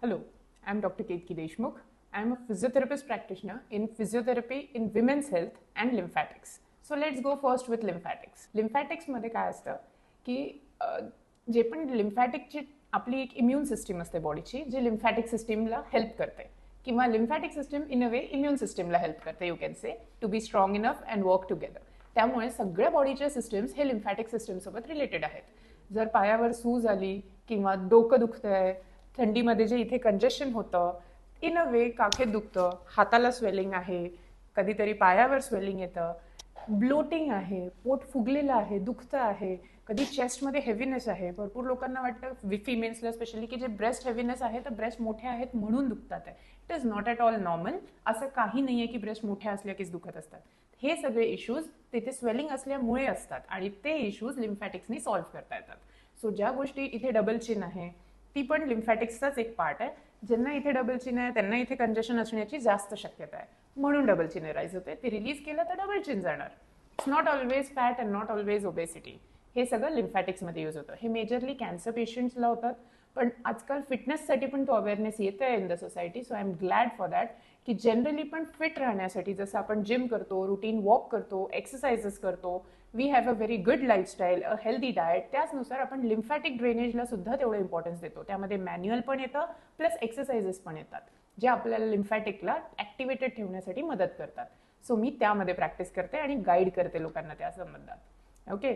Hello, I'm Dr. Ketki Deshmukh. I'm a physiotherapist practitioner in physiotherapy in women's health and lymphatics. So let's go first with lymphatics. Lymphatics मध्ये काय असतं की जे पण लिम्फॅटिकची आपली एक इम्युन सिस्टीम असते बॉडीची जे लिम्फॅटिक सिस्टीमला हेल्प करते किंवा lymphatic system in a way immune सिस्टीमला हेल्प करते. You can say to be strong enough and work together. त्यामुळे सगळ्या बॉडीच्या सिस्टीम्स हे लिम्फॅटिक सिस्टीमसोबत रिलेटेड आहेत. जर पायावर सूज आली किंवा डोकं दुखतंय, थंडीमध्ये जे इथे कंजेशन होतं, इन अ वे काखेत दुखतं, हाताला स्वेलिंग आहे, कधीतरी पायावर स्वेलिंग येतं, ब्लोटिंग आहे, पोट फुगलेलं आहे, दुखतं आहे, कधी चेस्टमध्ये हेवीनेस आहे. भरपूर लोकांना वाटतं फिमेल्सला स्पेशली की जे ब्रेस्ट हेवीनेस आहे तर ब्रेस्ट मोठे आहेत म्हणून दुखतात आहे. It is not at all normal. असं काही नाही आहे की ब्रेस्ट मोठ्या असल्या कीच दुखत असतात. हे सगळे इश्यूज तिथे स्वेलिंग असल्यामुळे असतात आणि ते इश्यूज लिम्फॅटिक्सनी सॉल्व्ह करता येतात. सो ज्या गोष्टी इथे डबल चिन आहे ती पण लिम्फॅटिक्सचाच एक पार्ट आहे. ज्यांना इथे डबल चिन आहे त्यांना इथे कंजेशन असण्याची जास्त शक्यता आहे, म्हणून डबल चिन राईज होते. ते रिलीज केलं तर डबल चिन जाणार. It's not always fat and not always obesity. हे सगळं लिम्फॅटिक्समध्ये यूज होतं. हे मेजरली कॅन्सर पेशंट्सला होतात, पण आजकाल फिटनेससाठी पण तो अवेअरनेस येत आहे in the society. So I am glad for that की जनरली पण फिट राहण्यासाठी जसं आपण जिम करतो, रुटीन वॉक करतो, एक्सरसाइजेस करतो, we have a very good lifestyle, a healthy diet, त्याचनुसार आपण लिम्फॅटिक ड्रेनेजला सुद्धा तेवढं इम्पॉर्टन्स देतो. त्यामध्ये मॅन्युअल पण येतं प्लस एक्सरसाइजेस पण येतात जे आपल्याला लिम्फॅटिकला ॲक्टिवेटेड ठेवण्यासाठी मदत करतात. सो मी त्यामध्ये प्रॅक्टिस करते आणि गाईड करते लोकांना त्या संबंधात. ओके.